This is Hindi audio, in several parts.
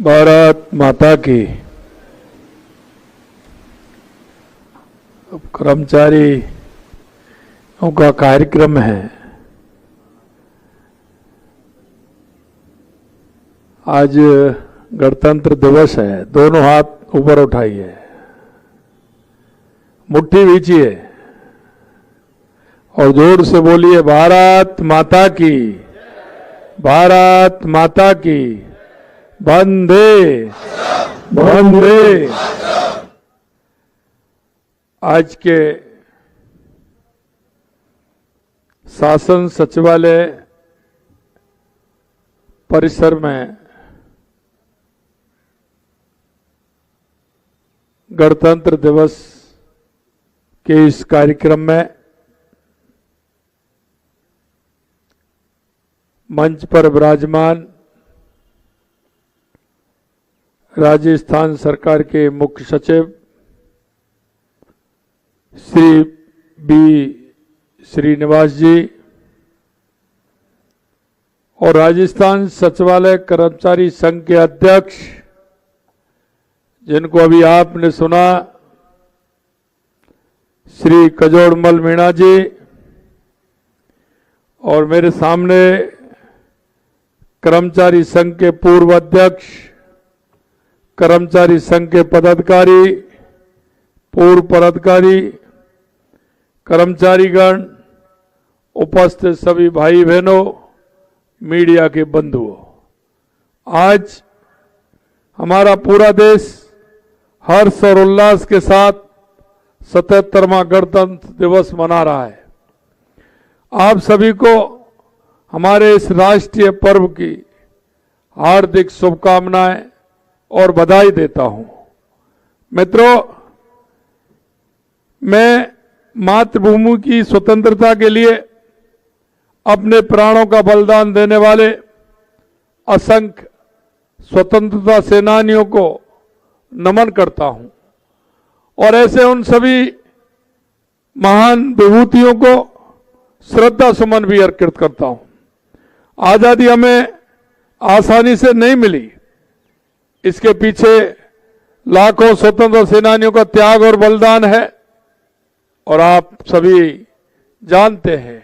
भारत माता की। अब कर्मचारियों का कार्यक्रम है। आज गणतंत्र दिवस है। दोनों हाथ ऊपर उठाइए, मुट्ठी भींचिए और जोर से बोलिए, भारत माता की, भारत माता की, वंदे वंदे। आज के शासन सचिवालय परिसर में गणतंत्र दिवस के इस कार्यक्रम में मंच पर विराजमान राजस्थान सरकार के मुख्य सचिव श्री बी श्रीनिवास जी और राजस्थान सचिवालय कर्मचारी संघ के अध्यक्ष, जिनको अभी आपने सुना, श्री कजोड़मल मीणा जी, और मेरे सामने कर्मचारी संघ के पूर्व अध्यक्ष, कर्मचारी संघ के पदाधिकारी, पूर्व पदाधिकारी, कर्मचारीगण, उपस्थित सभी भाई बहनों, मीडिया के बंधुओं, आज हमारा पूरा देश हर्ष और उल्लास के साथ 77वां गणतंत्र दिवस मना रहा है। आप सभी को हमारे इस राष्ट्रीय पर्व की हार्दिक शुभकामनाएं और बधाई देता हूं। मित्रों, मैं मातृभूमि की स्वतंत्रता के लिए अपने प्राणों का बलिदान देने वाले असंख्य स्वतंत्रता सेनानियों को नमन करता हूं और ऐसे उन सभी महान विभूतियों को श्रद्धा सुमन भी अर्पित करता हूं। आजादी हमें आसानी से नहीं मिली, इसके पीछे लाखों स्वतंत्रता सेनानियों का त्याग और बलिदान है। और आप सभी जानते हैं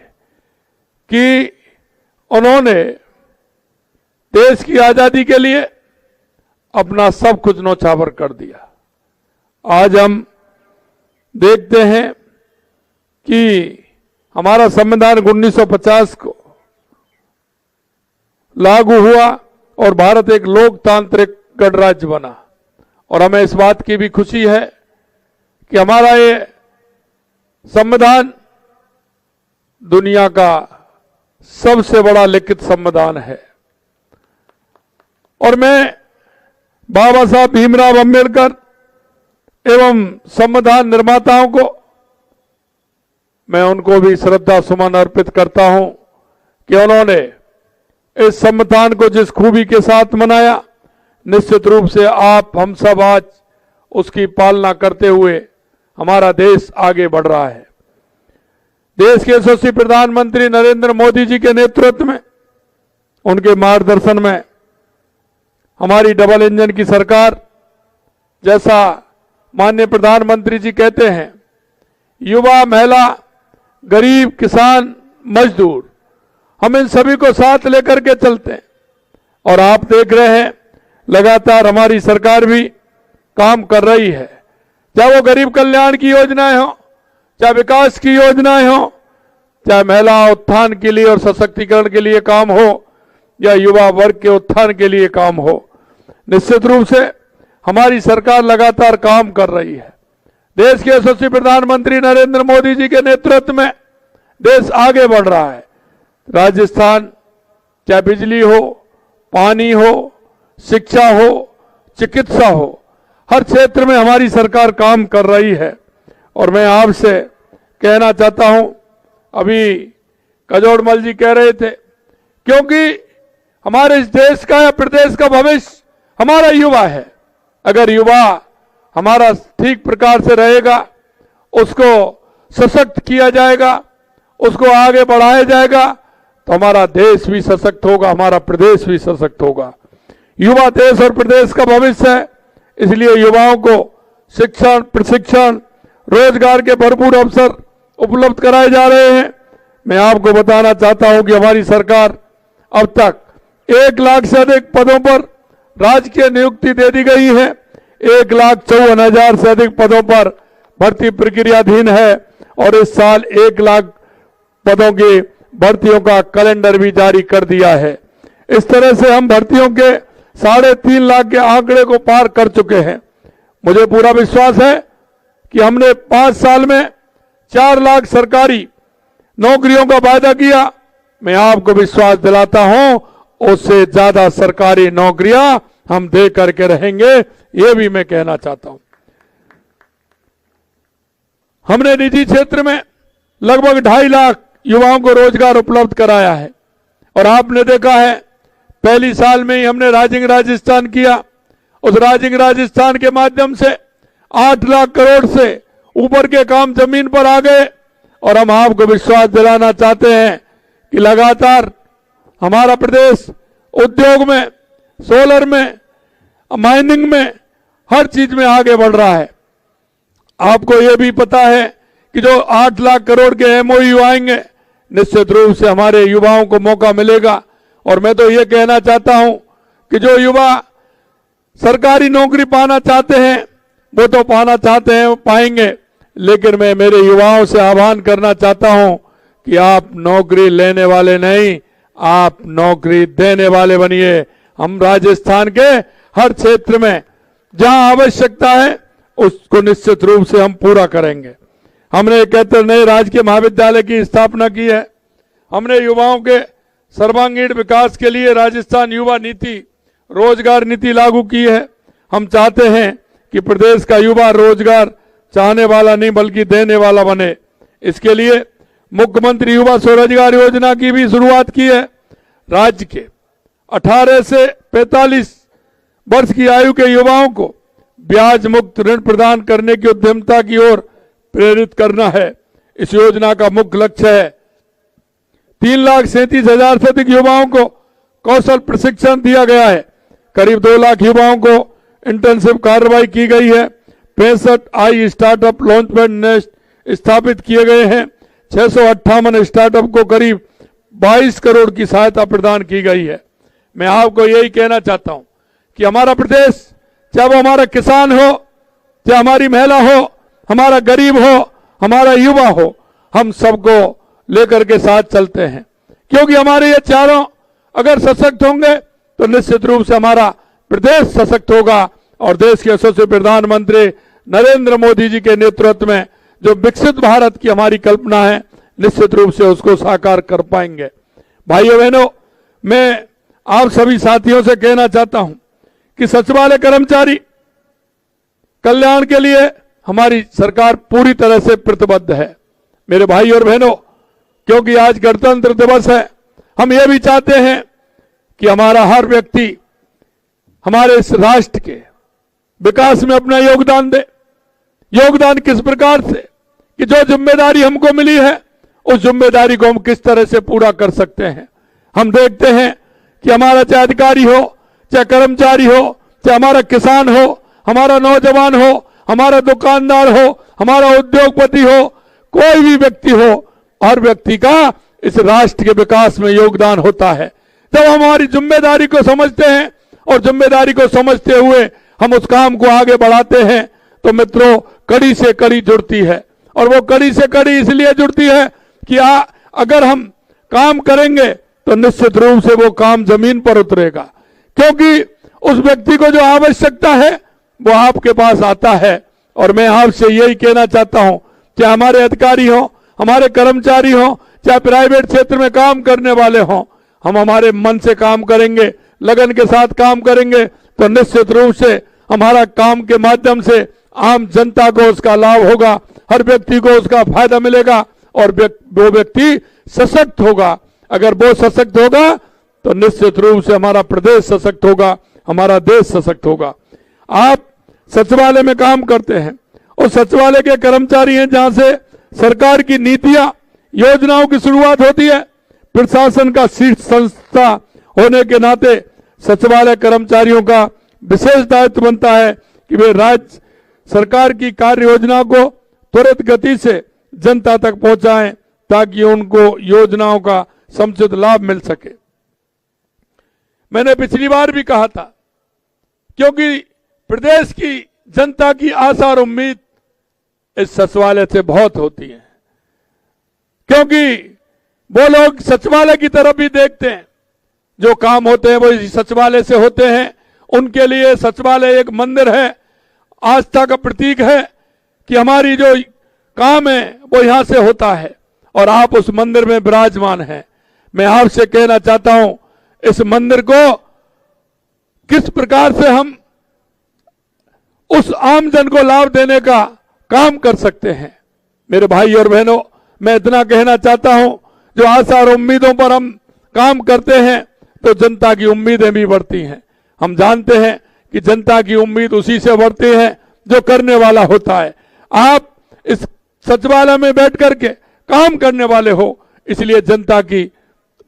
कि उन्होंने देश की आजादी के लिए अपना सब कुछ न्यौछावर कर दिया। आज हम देखते हैं कि हमारा संविधान 1950 को लागू हुआ और भारत एक लोकतांत्रिक गणराज्य बना। और हमें इस बात की भी खुशी है कि हमारा ये संविधान दुनिया का सबसे बड़ा लिखित संविधान है। और मैं बाबा साहब भीमराव अंबेडकर एवं संविधान निर्माताओं को, मैं उनको भी श्रद्धा सुमन अर्पित करता हूं कि उन्होंने इस संविधान को जिस खूबी के साथ मनाया, निश्चित रूप से आप हम सब आज उसकी पालना करते हुए हमारा देश आगे बढ़ रहा है। देश के यशस्वी प्रधानमंत्री नरेंद्र मोदी जी के नेतृत्व में, उनके मार्गदर्शन में हमारी डबल इंजन की सरकार, जैसा माननीय प्रधानमंत्री जी कहते हैं, युवा, महिला, गरीब, किसान, मजदूर, हम इन सभी को साथ लेकर के चलते हैं। और आप देख रहे हैं लगातार हमारी सरकार भी काम कर रही है, चाहे वो गरीब कल्याण की योजनाएं हो, चाहे विकास की योजनाएं हो, चाहे महिला उत्थान के लिए और सशक्तिकरण के लिए काम हो, या युवा वर्ग के उत्थान के लिए काम हो। निश्चित रूप से हमारी सरकार लगातार काम कर रही है। देश के यशस्वी प्रधानमंत्री नरेंद्र मोदी जी के नेतृत्व में देश आगे बढ़ रहा है। राजस्थान, चाहे बिजली हो, पानी हो, शिक्षा हो, चिकित्सा हो, हर क्षेत्र में हमारी सरकार काम कर रही है। और मैं आपसे कहना चाहता हूं, अभी कजोड़मल जी कह रहे थे, क्योंकि हमारे इस देश का या प्रदेश का भविष्य हमारा युवा है। अगर युवा हमारा ठीक प्रकार से रहेगा, उसको सशक्त किया जाएगा, उसको आगे बढ़ाया जाएगा, तो हमारा देश भी सशक्त होगा, हमारा प्रदेश भी सशक्त होगा। युवा देश और प्रदेश का भविष्य है, इसलिए युवाओं को शिक्षण, प्रशिक्षण, रोजगार के भरपूर अवसर उपलब्ध कराए जा रहे हैं। मैं आपको बताना चाहता हूं कि हमारी सरकार अब तक 1 लाख से अधिक पदों पर राजकीय नियुक्ति दे दी गई है। 1,54,000 से अधिक पदों पर भर्ती प्रक्रियाधीन है और इस साल 1 लाख पदों की भर्तियों का कैलेंडर भी जारी कर दिया है। इस तरह से हम भर्तियों के 3.5 लाख के आंकड़े को पार कर चुके हैं। मुझे पूरा विश्वास है कि हमने 5 साल में 4 लाख सरकारी नौकरियों का वायदा किया। मैं आपको विश्वास दिलाता हूं उससे ज्यादा सरकारी नौकरियां हम दे करके रहेंगे, ये भी मैं कहना चाहता हूं। हमने निजी क्षेत्र में लगभग 2.5 लाख युवाओं को रोजगार उपलब्ध कराया है और आपने देखा है पहली साल में ही हमने राइजिंग राजस्थान किया। उस राइजिंग राजस्थान के माध्यम से 8 लाख करोड़ से ऊपर के काम जमीन पर आ गए और हम आपको विश्वास दिलाना चाहते हैं कि लगातार हमारा प्रदेश उद्योग में, सोलर में, माइनिंग में, हर चीज में आगे बढ़ रहा है। आपको यह भी पता है कि जो 8 लाख करोड़ के एमओयू आएंगे, निश्चित रूप से हमारे युवाओं को मौका मिलेगा। और मैं तो ये कहना चाहता हूं कि जो युवा सरकारी नौकरी पाना चाहते हैं वो तो पाना चाहते हैं, पाएंगे, लेकिन मैं मेरे युवाओं से आह्वान करना चाहता हूं कि आप नौकरी लेने वाले नहीं, आप नौकरी देने वाले बनिए। हम राजस्थान के हर क्षेत्र में जहां आवश्यकता है उसको निश्चित रूप से हम पूरा करेंगे। हमने 71 नए राजकीय महाविद्यालय की स्थापना की है। हमने युवाओं के सर्वांगीण विकास के लिए राजस्थान युवा नीति, रोजगार नीति लागू की है। हम चाहते हैं कि प्रदेश का युवा रोजगार चाहने वाला नहीं बल्कि देने वाला बने। इसके लिए मुख्यमंत्री युवा स्वरोजगार योजना की भी शुरुआत की है। राज्य के 18 से 45 वर्ष की आयु के युवाओं को ब्याज मुक्त ऋण प्रदान करने की उद्यमता की ओर प्रेरित करना है। इस योजना का मुख्य लक्ष्य है 3,37,000 से अधिक युवाओं को कौशल प्रशिक्षण दिया गया है। करीब 2 लाख युवाओं को इंटर्नशिप कार्रवाई की गई है। 65 आई स्टार्टअप लॉन्च पैड नेस्ट स्थापित किए गए हैं। 658 स्टार्टअप को करीब 22 करोड़ की सहायता प्रदान की गई है। मैं आपको यही कहना चाहता हूं कि हमारा प्रदेश, चाहे वो हमारा किसान हो, चाहे हमारी महिला हो, हमारा गरीब हो, हमारा युवा हो, हम सबको लेकर के साथ चलते हैं, क्योंकि हमारे ये चारों अगर सशक्त होंगे तो निश्चित रूप से हमारा प्रदेश सशक्त होगा और देश के यशस्वी प्रधानमंत्री नरेंद्र मोदी जी के नेतृत्व में जो विकसित भारत की हमारी कल्पना है, निश्चित रूप से उसको साकार कर पाएंगे। भाइयों बहनों, मैं आप सभी साथियों से कहना चाहता हूं कि सचिवालय कर्मचारी कल्याण के लिए हमारी सरकार पूरी तरह से प्रतिबद्ध है। मेरे भाई और बहनों, क्योंकि आज गणतंत्र दिवस है, हम ये भी चाहते हैं कि हमारा हर व्यक्ति हमारे इस राष्ट्र के विकास में अपना योगदान दे। योगदान किस प्रकार से कि जो जिम्मेदारी हमको मिली है उस जिम्मेदारी को हम किस तरह से पूरा कर सकते हैं। हम देखते हैं कि हमारा चाहे अधिकारी हो, चाहे कर्मचारी हो, चाहे हमारा किसान हो, हमारा नौजवान हो, हमारा दुकानदार हो, हमारा उद्योगपति हो, कोई भी व्यक्ति हो, हर व्यक्ति का इस राष्ट्र के विकास में योगदान होता है। जब हम हमारी जिम्मेदारी को समझते हैं और जिम्मेदारी को समझते हुए हम उस काम को आगे बढ़ाते हैं तो मित्रों, कड़ी से कड़ी जुड़ती है। और वो कड़ी से कड़ी इसलिए जुड़ती है कि अगर हम काम करेंगे तो निश्चित रूप से वो काम जमीन पर उतरेगा, क्योंकि उस व्यक्ति को जो आवश्यकता है वो आपके पास आता है। और मैं आपसे यही कहना चाहता हूं, चाहे हमारे अधिकारी हो, हमारे कर्मचारी हो, चाहे प्राइवेट क्षेत्र में काम करने वाले हों, हम हमारे मन से काम करेंगे, लगन के साथ काम करेंगे तो निश्चित रूप से हमारा काम के माध्यम से आम जनता को उसका लाभ होगा, हर व्यक्ति को उसका फायदा मिलेगा और वो व्यक्ति सशक्त होगा। अगर वो सशक्त होगा तो निश्चित रूप से हमारा प्रदेश सशक्त होगा, हमारा देश सशक्त होगा। आप सचिवालय में काम करते हैं और सचिवालय के कर्मचारी हैं जहां से सरकार की नीतियां, योजनाओं की शुरुआत होती है। प्रशासन का शीर्ष संस्था होने के नाते सचिवालय कर्मचारियों का विशेष दायित्व बनता है कि वे राज्य सरकार की कार्य योजना को त्वरित गति से जनता तक पहुंचाएं ताकि उनको योजनाओं का समुचित लाभ मिल सके। मैंने पिछली बार भी कहा था, क्योंकि प्रदेश की जनता की आशा और उम्मीद इस सचिवालय से बहुत होती है, क्योंकि वो लोग सचिवालय की तरफ भी देखते हैं। जो काम होते हैं वो इस सचिवालय से होते हैं। उनके लिए सचिवालय एक मंदिर है, आस्था का प्रतीक है कि हमारी जो काम है वो यहां से होता है और आप उस मंदिर में विराजमान हैं। मैं आपसे कहना चाहता हूं, इस मंदिर को किस प्रकार से हम उस आमजन को लाभ देने का काम कर सकते हैं। मेरे भाई और बहनों, मैं इतना कहना चाहता हूं, जो आशा और उम्मीदों पर हम काम करते हैं तो जनता की उम्मीदें भी बढ़ती हैं। हम जानते हैं कि जनता की उम्मीद उसी से बढ़ती है जो करने वाला होता है। आप इस सचिवालय में बैठ करके काम करने वाले हो, इसलिए जनता की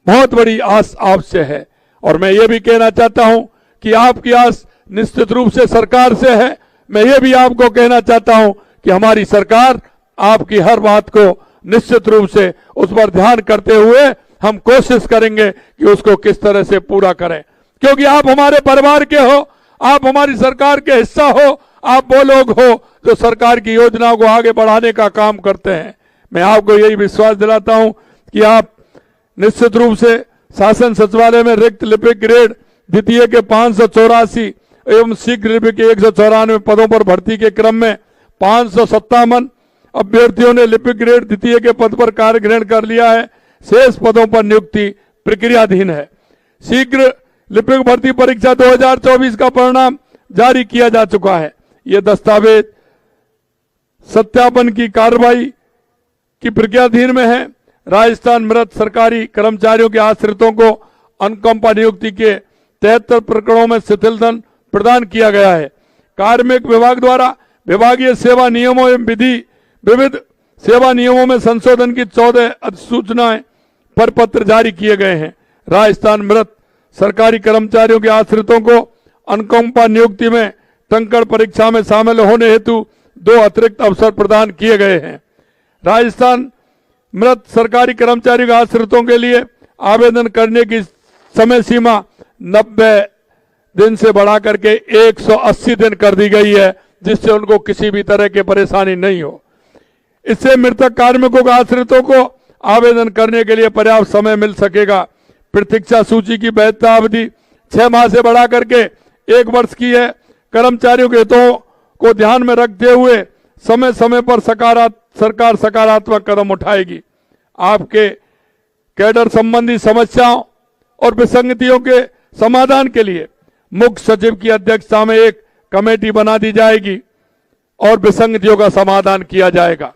बहुत बड़ी आस आपसे है। और मैं ये भी कहना चाहता हूं कि आपकी आस निश्चित रूप से सरकार से है। मैं ये भी आपको कहना चाहता हूं कि हमारी सरकार आपकी हर बात को निश्चित रूप से उस पर ध्यान करते हुए हम कोशिश करेंगे कि उसको किस तरह से पूरा करें, क्योंकि आप हमारे परिवार के हो, आप हमारी सरकार के हिस्सा हो, आप वो लोग हो जो सरकार की योजनाओं को आगे बढ़ाने का काम करते हैं। मैं आपको यही विश्वास दिलाता हूं कि आप निश्चित रूप से शासन सचिवालय में रिक्त लिपिक ग्रेड द्वितीय के 584 एवं शीघ्र लिपिक के 194 पदों पर भर्ती के क्रम में 557 अभ्यर्थियों ने लिपिक ग्रेड द्वितीय के पद पर कार्य ग्रहण कर लिया है। शेष पदों पर नियुक्ति प्रक्रियाधीन है। शीघ्र लिपिक भर्ती परीक्षा 2024 का परिणाम जारी किया जा चुका है। यह दस्तावेज सत्यापन की कार्रवाई की प्रक्रियाधीन में है। राजस्थान मृत सरकारी कर्मचारियों के आश्रितों को अनुकंपा नियुक्ति के 73 प्रकरणों में शिथिल धन प्रदान किया गया है। कार्मिक विभाग द्वारा विभागीय सेवा नियमों एवं विविध सेवा नियमों में संशोधन की 14 अधिसूचनाएं पर पत्र जारी किए गए हैं। राजस्थान मृत सरकारी कर्मचारियों के आश्रितों को अनुकंपा नियुक्ति में टंकण परीक्षा में शामिल होने हेतु 2 अतिरिक्त अवसर प्रदान किए गए हैं। राजस्थान मृत सरकारी कर्मचारियों के आश्रितों के लिए आवेदन करने की समय सीमा 90 दिन से बढ़ाकर के 180 दिन कर दी गई है, जिससे उनको किसी भी तरह की परेशानी नहीं हो। इससे मृतक कार्मिकों के आश्रितों को आवेदन करने के लिए पर्याप्त समय मिल सकेगा। प्रतीक्षा सूची की वैधता अवधि 6 माह से बढ़ा करके 1 वर्ष की है। कर्मचारियों के हितों को ध्यान में रखते हुए समय समय पर सरकार सकारात्मक कदम उठाएगी। आपके कैडर संबंधी समस्याओं और विसंगतियों के समाधान के लिए मुख्य सचिव की अध्यक्षता में एक कमेटी बना दी जाएगी और विसंगतियों का समाधान किया जाएगा।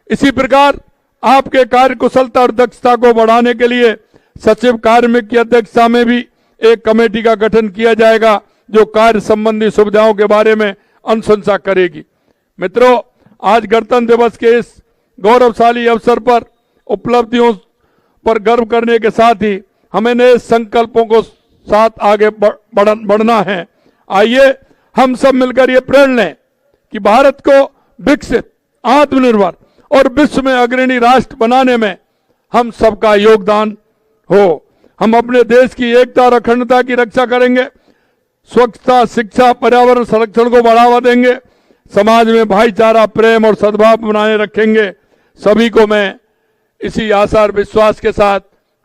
इसी प्रकार आपके कार्य कुशलता और दक्षता को बढ़ाने के लिए सचिव कार्मिक की अध्यक्षता में भी एक कमेटी का गठन किया जाएगा जो कार्य संबंधी सुविधाओं के बारे में अनुशंसा करेगी। मित्रों, आज गणतंत्र दिवस के इस गौरवशाली अवसर पर उपलब्धियों पर गर्व करने के साथ ही हमें नए संकल्पों को साथ आगे बढ़ना है। आइए हम सब मिलकर ये प्रण लें कि भारत को विकसित, आत्मनिर्भर और विश्व में अग्रणी राष्ट्र बनाने में हम सबका योगदान हो। हम अपने देश की एकता और अखंडता की रक्षा करेंगे, स्वच्छता, शिक्षा, पर्यावरण संरक्षण को बढ़ावा देंगे, समाज में भाईचारा, प्रेम और सद्भाव बनाए रखेंगे। सभी को मैं इसी आशा और विश्वास के साथ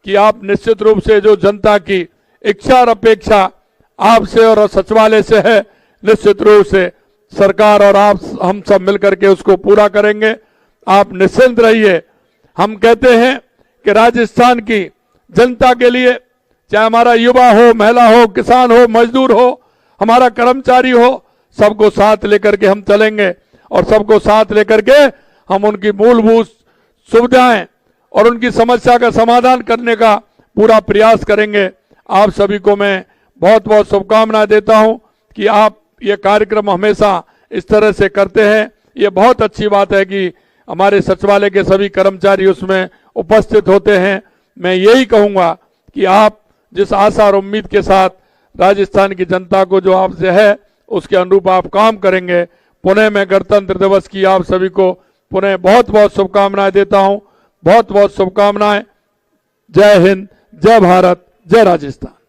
कि आप निश्चित रूप से जो जनता की इच्छा और अपेक्षा आपसे और सचिवालय से है, निश्चित रूप से सरकार और आप हम सब मिलकर के उसको पूरा करेंगे। आप निश्चिंत रहिए। हम कहते हैं कि राजस्थान की जनता के लिए, चाहे हमारा युवा हो, महिला हो, किसान हो, मजदूर हो, हमारा कर्मचारी हो, सबको साथ लेकर के हम चलेंगे और सबको साथ लेकर के हम उनकी मूलभूत सुविधाएं और उनकी समस्या का समाधान करने का पूरा प्रयास करेंगे। आप सभी को मैं बहुत बहुत शुभकामनाएं देता हूं कि आप ये कार्यक्रम हमेशा इस तरह से करते हैं। ये बहुत अच्छी बात है कि हमारे सचिवालय के सभी कर्मचारी उसमें उपस्थित होते हैं। मैं यही कहूंगा कि आप जिस आशा और उम्मीद के साथ राजस्थान की जनता को जो आपसे है उसके अनुरूप आप काम करेंगे। पुनः मैं गणतंत्र दिवस की आप सभी को पुनः बहुत बहुत शुभकामनाएं देता हूं। बहुत बहुत शुभकामनाएं। जय हिंद, जय भारत, जय राजस्थान।